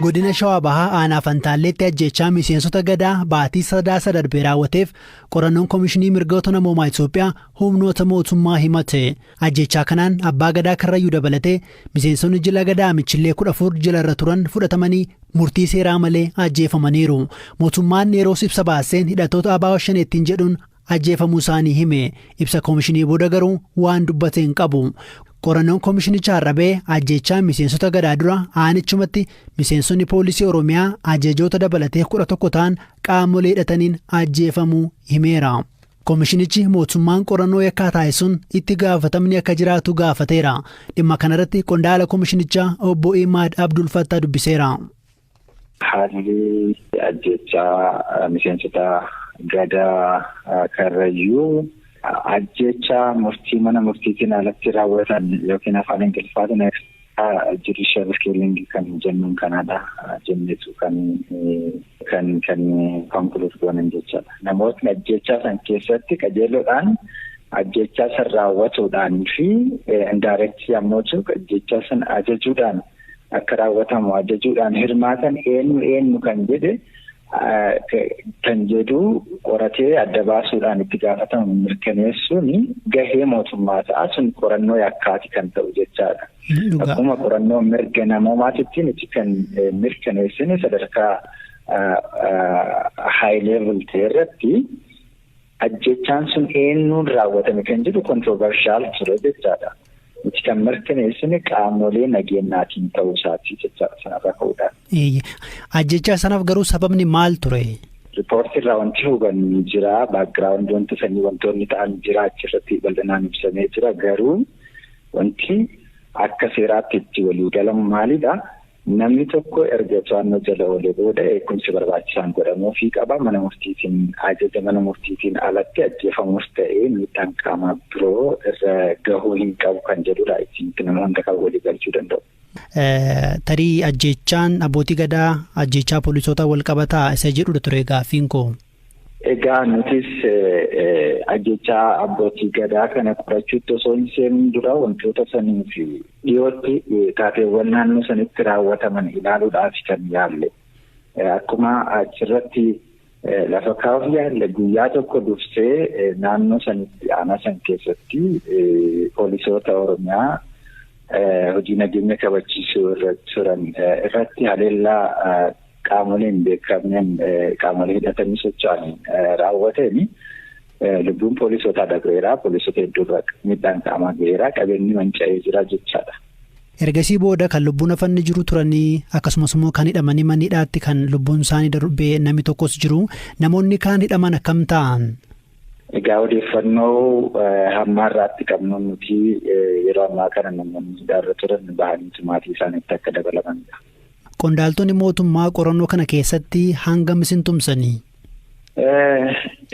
Godina Shawaa Bahaa aanaa Fantaalleetti ajjeechaa miseensota gadaa baatii sadaasa darbee raawwateef qorannoon Komishinii Mirgoota Namoomaa Itoophiyaa humnoota mootummaa himate. Ajjeechaa kanaan abbaa gadaa Karrayyuu dabalatee miseensonni jila gadaa Michillee 14 jila irra turan fudhatamanii murtii seeraa malee ajjeefamaniiru. Mootummaan yeroo ibsa baaseen hidhattoota ABO shaneettiin jedhuun ajjeefamuu isaanii hime. Ibsa Komishinii booda garuu waan dubbate hin qabu. Qorannoon Komishinichaa Arrabee ajjeechaa miseensota gadaa dura aanichumatti miseensonni poolisii Oromiyaa ajajoota dabalatee 11 ta'an qaamolee hidhataniin ajjeefamuu himeera. Komishinichi mootummaan qorannoo yakkaa taasisuun itti gaafatamni akka jiraatu gaafateera. Dhimma kanarratti qondaala Komishinichaa obbo Imaad Abdul Fattaa dubbiseera. Haalli ajjeechaa miseensota gadaa Karrayyuu ajjecha murtii mana murtiitiin alatti raawwatan yookiin afaan Ingiliffaatiin judicial killing kan jennuun kanadha jennetu kan konkuluud goonan jechaadha. Namootni ajjechaa san keessatti qajeeloodhaan ajjechaa san raawwatuudhaan fi indirectly ammoo ajjechaa san ajajuudhaan akka raawwatamu ajajuudhaan hirmaatan eenyu kan jedhe kan jedhu qoratee adda baasuudhaan itti gaafatamu mirkaneessuun gahee mootummaa ta'a sun qorannoo yakkaati kan ta'u jechaadha. Akkuma qorannoo mirga namoomaatittiin itti kan mirkaneessine sadarkaa high level ta'erratti ajjechaan sun eenyuun raawwatame kan jedhu controversial ture jechaadha. Itti kan mirkaneessine qaamolee nageenyaatiin ta'uu isaati jechaadha sanarraa ka'uudhaan. Ajjechaa sanaaf garuu sababni maal ture? Riipoortii irraa wanti hubanni jira, baakgiraawundi wanti sanii wantoonni ta'an jira achirratti bal'inaan ibsamee jira garuu wanti akka seeraatti itti walii galamu maalidha? Namni tokko erga to'annoo jala oolee booda eegumsi barbaachisaan godhamuufii qaba. Mana murtiitiin ajaja mana murtiitiin alatti ajjeefamus ta'ee miidhaan qaamaa biroo irra gahuu hin qabu kan jedhudha. Ittiin nama hunda kan walii galchuu danda'u. Tarii ajjeechaan abbootii gadaa ajjeechaa poolisoota wal qabataa isa jedhudha ture gaaffiin koo. Egaa nutis ajjechaa abbootii gadaa kana qorachuutti osoo hin seenin dura wantoota sanii fi dhiyootti taateewwan naannoo sanitti raawwataman ilaaluudhaaf kan yaalle. Akkuma achirratti lafa kaa'uuf yaalle guyyaa tokko dursee naannoo sanitti aanaa san keessatti poolisoota Oromiyaa hojii nageenya kabachiisuu irratti turan irratti haleellaa qaamoleen beekamneen qaamolee hidhatanii socho'an raawwatanii lubbuun poolisootaa dabreeraa poolisoota hedduurra miidhaan qaamaa gaheeraa qabeenyi manca'ee jira jechaadha. Ergasii booda kan lubbuun hafanii jiru turanii akkasumas immoo kan hidhamanii manidhaatti kan lubbuun isaanii darbee namni tokkos jiru namoonni kaan hidhaman akkam ta'an? Egaa odeeffannoo hammaarraatti qabnu nuti yeroo ammaa kana namoonni hidhaarra turan bahanii maatii isaaniitti akka dabalamanidha. Qondaaltonni mootummaa qorannoo kana keessatti hangam isin tumsanii?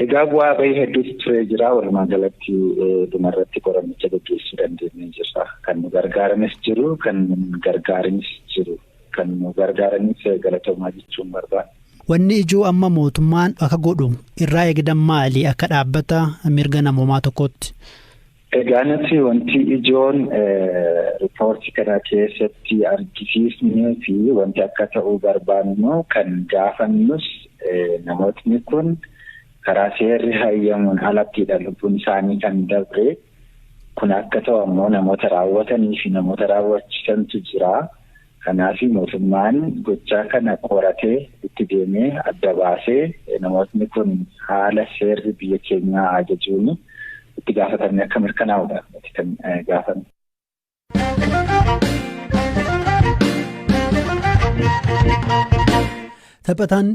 Egaa bu'aa bahii hedduutu ture jira. Walumaa galatti dhumarratti qorannicha gaggeessuu dandeenye jira. Kan nu gargaaranis jiru, kan nu gargaaranis jiru. Kan nu gargaaranis galatoomaa jechuun barbaada. Wanni ijoo amma mootummaan akka godhu irraa eegdan maali akka dhaabbata mirga namoomaa tokkotti? Egaa nuti wanti ijoon riipoortii kana keessatti argisiisnee fi wanti akka ta'uu barbaannu kan gaafannus namootni kun karaa seerri hayyamuun alattidha lubbuun isaanii kan dabre kun akka ta'u ammoo namoota raawwatanii fi namoota raawwachiisantu jira. Kanaaf mootummaan gochaa kana qoratee itti deemee adda baasee namootni kun haala seerri biyya keenyaa ajajuun itti gaafatamne akka mirkanaa'udha kan gaafanne. Taphataan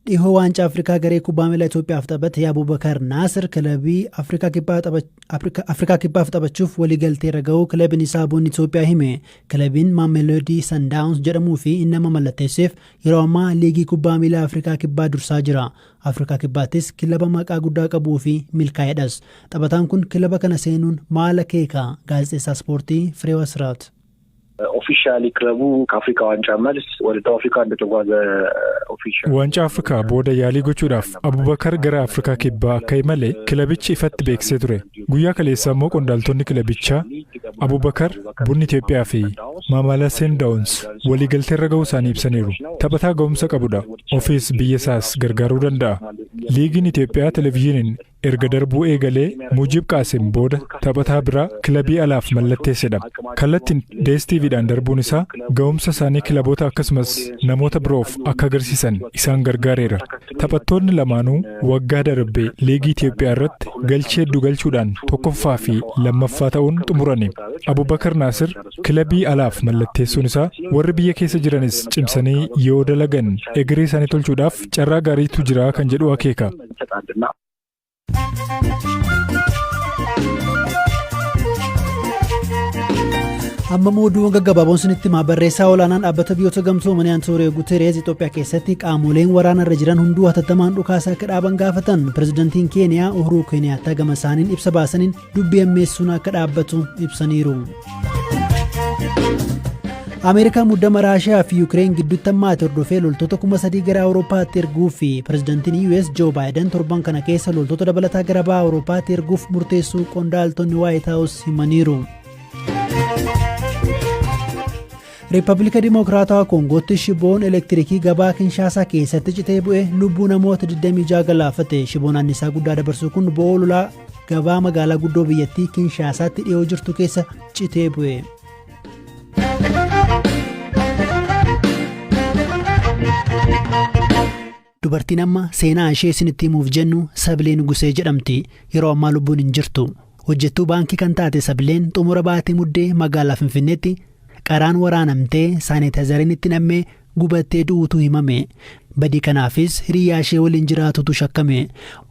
dhihoo waancaa Afrikaa garee kubbaa miilaa Itoophiyaaf taphate Abubakar Naasir kilabii Afrikaa kibbaaf taphachuuf waliigalteerra ga'uu kilabiin isaa Buun Itoophiyaa hime. Kilabiin Mamelodi Sundowns jedhamuu fi inni nama mallatteesseef yeroo ammaa liigii kubbaa miilaa Afrikaa kibbaa dursaa jira. Afrikaa kibbaattis kilaba maqaa guddaa qabuu fi milkaa'edhas. Taphataan kun kilaba kana seenuun maal akeeka? Gaazexeessaa ispoortii Fireew Asraat. ኦፊሻሊ ክለቡ ከአፍሪካ ዋንጫ መልስ ወደ አፍሪካ እንደተጓዘ ኦፊሻል ዋንጫ አፍሪካ ቦደ ያሊ ጎቹዳፍ አቡበከር ገራ አፍሪካ ኪባ ከይመለ ክለብች ይፈት ቤክሴ ቱሬ ጉያ ከሌሳሞ ቆንዳልቶኒ ክለብቻ Abubakar bunni Itoophiyaa fi Maamala Sendaawuns waliigaltee irra ga'uu isaanii ibsaniiru. Taphataa ga'umsa qabudha. Ofiis biyya isaas gargaaruu danda'a. Liigiin Itoophiyaa televezyiiniin erga darbuu eegalee Mujib Qaasim booda taphataa biraa kilabii alaaf mallatteessedha. Kallattiin DSTVdhaan darbuun isaa ga'umsa isaanii kilaboota akkasumas namoota biroof akka agarsiisan isaan gargaareera. Taphattoonni lamaanuu waggaa darbee liigii Itoophiyaa irratti galchee hedduu galchuudhaan tokkoffaa fi lammaffaa ta'uun xumurani. Abubakar Naasir kilabii alaaf mallatteessuun isaa warri biyya keessa jiranis cimsanii yoo dalagan egeree isaanii tolchuudhaaf carraa gaariitu jira kan jedhu akeeka. Amma mooduu gaggabaaboon sinitti barreessaa olaanaan dhaabbata biyyoota gamtoomanii Antooniyoo Guutereez Itoophiyaa keessatti qaamoleen waraana irra jiran hunduu hatattamaan dhukaasa akka dhaaban gaafatan. Pirezidantiin Keeniyaa Uhuruu Keeniyaattaa gama isaaniin ibsa baasaniin dubbii ammeessuun akka dhaabbatu ibsaniiru. Ameerikaan muddama Raashiyaa fi Yuukireen gidduutti hammaate hordofee loltoota 3,000 gara Awuroopaatti erguu fi pirezidantiin US Joo Baayiden torban kana keessa loltoota dabalataa gara baha Awuroopaatti erguuf murteessuu qondaaltonni Waayit Haawus himaniiru. Riippaabilika Dimokiraatawaa Koongootti shiboon elektirikii gabaa Kinshaasaa keessatti citee bu'ee lubbuu namoota 26 galaafate. Shiboon annisaa guddaa dabarsuu kun bo'oo lolaa gabaa magaalaa guddoo biyyattii Kinshaasaatti dhiyoo jirtu keessa citee bu'e. Dubartiin amma seenaa ishee isinitti himuuf jennu Sabileen Gusee jedhamti. Yeroo ammaa lubbuun hin jirtu. Hojjettuu baankii kan taate Sabileen xumura baatii muddee magaalaa Finfinneetti qaraan waraanamtee saanitaayizariin itti nammee gubattee du'uutu himame. Badii kanaafis hiriyaa ishee waliin jiraatutu shakkame.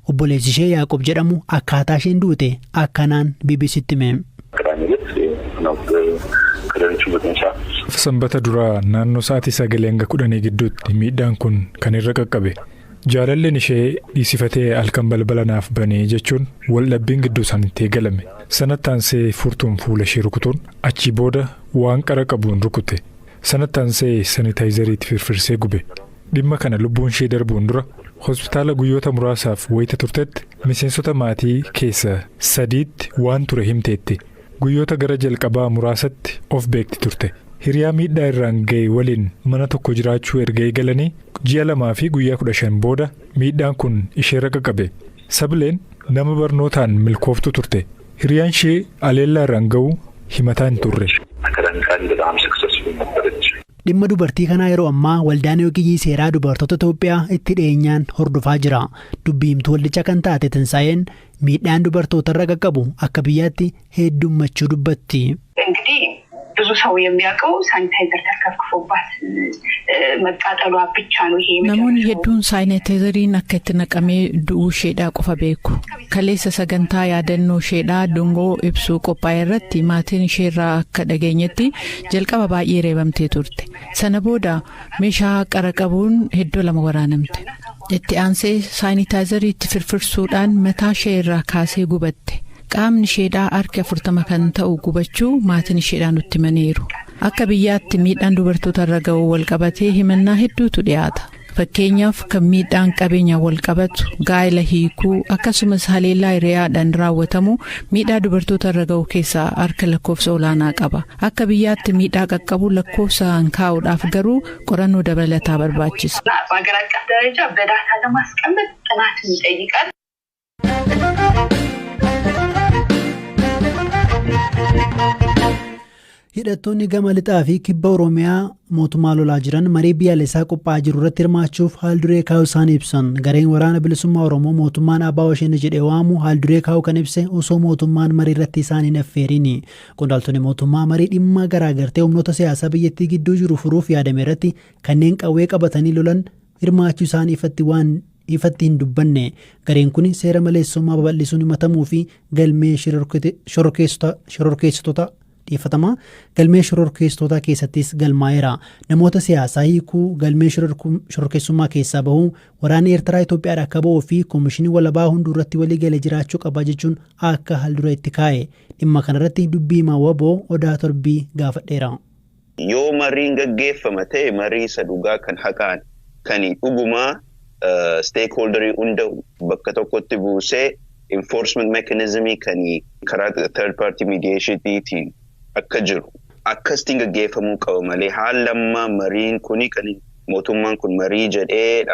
Obboleessi ishee Yaaqoob jedhamu akkaataa isheen duute akkanaan BBC'tti hime. Sanbata duraa naannoo sa'aatii 9:10 gidduutti miidhaan kun kan irra qaqqabe. Jaalalleen ishee dhiisifatee halkan balbala naaf banee jechuun waldhabbiin gidduu isaaniitti eegalame. Sanattaansee furtuun fuula ishee rukutuun achii booda waan qara qabuun rukute. Sanattaansee saanitaayizariitti firfirsee gube. Dhimma kana lubbuun ishee darbuun dura hospitaala guyyoota muraasaaf wayita turtetti miseensota maatii keessa 3tti waan ture himteetti. Guyyoota gara jalqabaa muraasatti of beekti turte. Hiriyaa miidhaa irraan ga'e waliin mana tokko jiraachuu erga eegalanii ji'a 2 fi guyyaa 15 booda miidhaan kun ishee qaqqabe. Sabileen nama barnootaan milkooftu turte. Hiriyaan ishee aleellaa irraan ga'uu himataa hin turre. Dhimma dubartii kanaa yeroo ammaa waldaan ogeeyyii seeraa dubartoota Itoophiyaa itti dhiyeenyaan hordofaa jira. Dubbiimtuu waldicha kan taate Tinsaayeen miidhaan dubartoota irra qaqqabu akka biyyaatti heddummachuu dubbatti. ብዙ ሰው የሚያውቀው ሳኒታይዘር ተከፍክፎባት መቃጠሏ ብቻ ነው። ይሄ namoonni hedduun saanitaayizariin akka itti naqamee du'uu isheedhaa qofa beeku. Kaleessa sagantaa yaadannoo isheedhaa dungoo ibsuu qophaa'e irratti maatiin isheerraa akka dhageenyetti jalqaba baay'ee reebamtee turte. Sana booda meeshaa qara qabuun hedduu 2 waraanamte. Itti aansee saanitaayizarii itti firfirsuudhaan mataa ishee irraa kaasee gubatte. Qaamni isheedhaa harka 40 kan ta'u gubachuu maatiin isheedhaa nutti himaniiru. Akka biyyaatti miidhaan dubartoota irra ga'uu walqabatee himannaa hedduutu dhiyaata. Fakkeenyaaf kan miidhaan qabeenya walqabatu gaa'ela hiikuu akkasumas haleellaa hiriyaadhaan raawwatamu miidhaa dubartoota irra ga'uu keessaa harka lakkoofsa olaanaa qaba. Akka biyyaatti miidhaa qaqqabu lakkoofsaan kaa'uudhaaf garuu qorannoo dabalataa barbaachisa. በአገር አቀፍ ደረጃ በዳታ ለማስቀመጥ ጥናትን ይጠይቃል። Hidhattoonni gama lixaa fi kibba Oromiyaa mootummaa lolaa jiran marii biyyaalessaa qophaa'aa jiru irratti hirmaachuuf haalduree kaa'uu isaanii ibsan. Gareen waraana bilisummaa Oromoo mootummaan abbaa isheen jedhee waamu haalduree kaa'uu kan ibse osoo mootummaan marii irratti isaanii affeerini. Qondaaltonni mootummaa marii dhimma garaagartee humnoota siyaasaa biyyattii gidduu jiru furuuf yaadame irratti kanneen qawwee qabatanii lolan hirmaachuu isaanii ifatti hin dubbanne. Gareen kun seera maleessummaa babal'isuun himatamuu fi galmee shororkeessitoota dhiifatamaa galmee shororkeessitoota keessattis galmaa'eera. Namoota siyaasaa hiikuu galmee shororkeessummaa keessaa bahuu waraanni Eertiraa Itoophiyaadhaa akka bahuu fi koomishinii walabaa hunduu irratti waliigalee jiraachuu qaba jechuun akka haalduree itti kaa'e. Dhimma kanarratti dubbii Maawwaboo Odaa Torbii gaafadheera. Yoo mariin gaggeeffama ta'e marii isa dhugaa kan haqaan kan dhugumaa stakeholderii hunda bakka tokkotti buusee enforcement mechanismii kan karaa third party mediation'iitiin akka jiru akkasitti gaggeeffamuu qaba malee haala lammaa mariin kuni kan mootummaan kun marii jedhee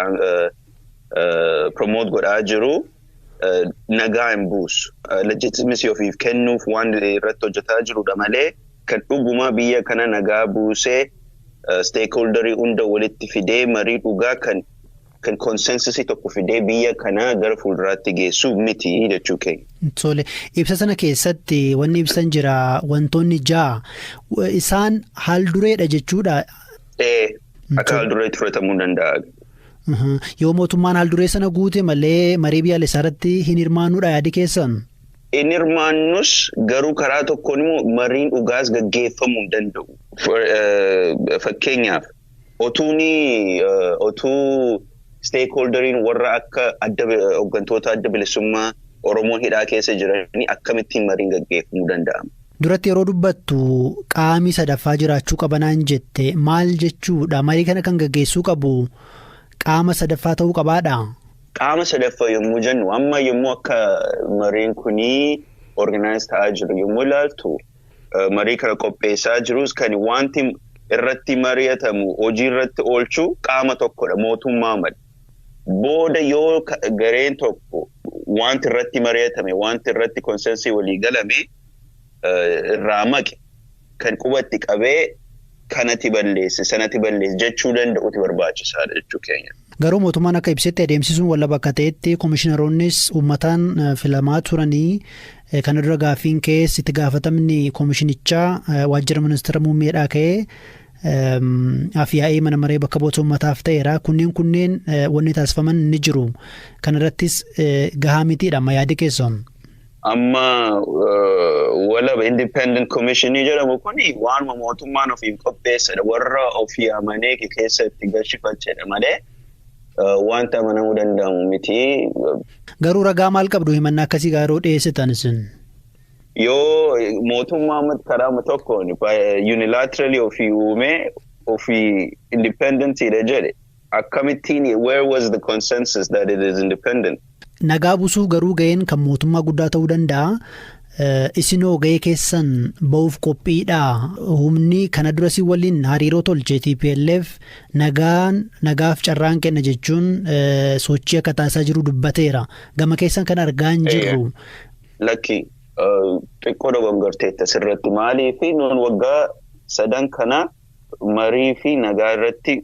promote godhaa jiru nagaa hin buusu. Legitimacy ofiif kennuuf waan irratti hojjetaa jirudha malee kan dhugumaa biyya kana nagaa buusee stakeholderii hunda walitti fidee marii dhugaa kan konsensusii tokko fidee biyya kanaa gara fuulduraatti geessu miti jechuu keenya. Tole ibsa sana keessatti wanni ibsan jira wantoonni 6 isaan haal dureedha jechuudha. Akka haal dureetti fudhatamuu danda'a. Yoo mootummaan haal duree sana guute malee marii biyyaalessaa irratti hin hirmaanuudha yaadi keessan? Hin hirmaannus garuu karaa tokkoon immoo mariin dhugaas gaggeeffamuu hin danda'u. Fakkeenyaaf otuu stakeholderiin warra akka hooggantoota adda bilisummaa Oromoo hidhaa keessa jiranii akkamittiin mariin gaggeeffamuu danda'ama. Duratti yeroo dubbattu qaamni sadaffaa jiraachuu qabanaan jette maal jechuudha? Marii kana kan gaggeessuu qabu qaama sadaffaa ta'uu qabaadha? Qaama sadaffaa yommuu jennu amma yommuu akka mariin kunii organize ta'aa jiru yommuu ilaaltu marii kana qopheessaa jirus kan wanti irratti mari'atamu hojii irratti oolchuu qaama tokkodha mootummaa mali. Booda yoo gareen tokko wanti irratti mari'atame wanti irratti konsensii walii galame irraa maqe kan qubatti qabee kanatti balleesse sanatti balleesse jechuu danda'uuti barbaachisaadha jechuu keenya. Garuu mootummaan akka ibsetti adeemsisuun walla bakka ta'etti komishiinaroonnis uummataan filamaa turanii kana dura gaaffiin keessa itti gaafatamni komishinichaa waajjira ministeera muummeedhaa ka'ee afyaa'ee mana maree bakka bu'oota uummataaf ta'eera. Kunneen wanni taasifaman ni jiru. Kana irrattis gahaa mitiidha amma yaadi keessan. Amma walaba independent commissionii jedhamu kuni waanuma mootummaan ofiif qopheessadha warra ofii amanee keessatti galchifachedha malee wanta amanamuu danda'amu miti. Garuu ragaa maal qabdu himannaa akkasii gaaroo dhiyeessitan isin? Yoo mootummaa karaa tokkoon unilaterally ofii uumee ofii independentidha jedhe akkamittiin where was the consensus that it is independent? Nagaa buusuu garuu ga'een kan mootummaa guddaa ta'uu danda'a. Isinoo ga'ee keessan ba'uuf qophiidha. Humni kana durasii waliin hariiroo tolchee TPLF nagaaf carraan kenna jechuun sochii akka taasisaa jiru dubbateera. Gama keessan kan argaa hin jirru. Lakki xiqqoo dogongarteetta sirratti maaliifi nuun waggaa 3 kana marii fi nagaa irratti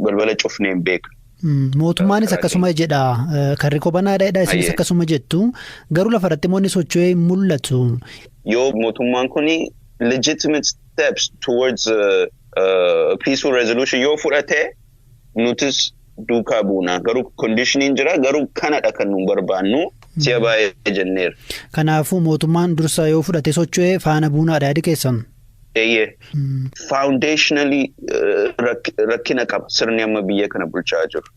balbala cufnee hin beeknu. Mootummaanis akkasuma jedha karri kobanaadha isinis akkasuma jettu garuu lafa irratti moonni socho'ee mul'atu. Yoo mootummaan kuni legitimate steps towards peaceful resolution yoo fudhate nutis duukaa buuna garuu conditioning jira garuu kanadha kan nu barbaannu si'a baay'ee jenneera. Kanaafuu mootummaan dursa yoo fudhate socho'ee faana buunaadha yaadi keessan. Foundationally rakkina qaba sirni amma biyya kana bulchaa jiru.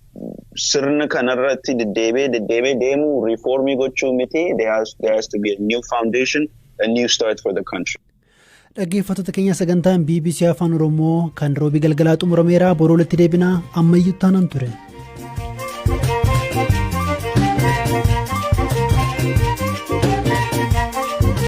Sirni kanarratti deddeebee deemuu reformii gochuu miti. There has to be a new foundation, a new start for the country. Dhaggeeffattoota keenya sagantaan BBC Afaan Oromoo kan roobii galgalaa xumurameera boroo walitti deebinaa ammayyuu taanaan ture.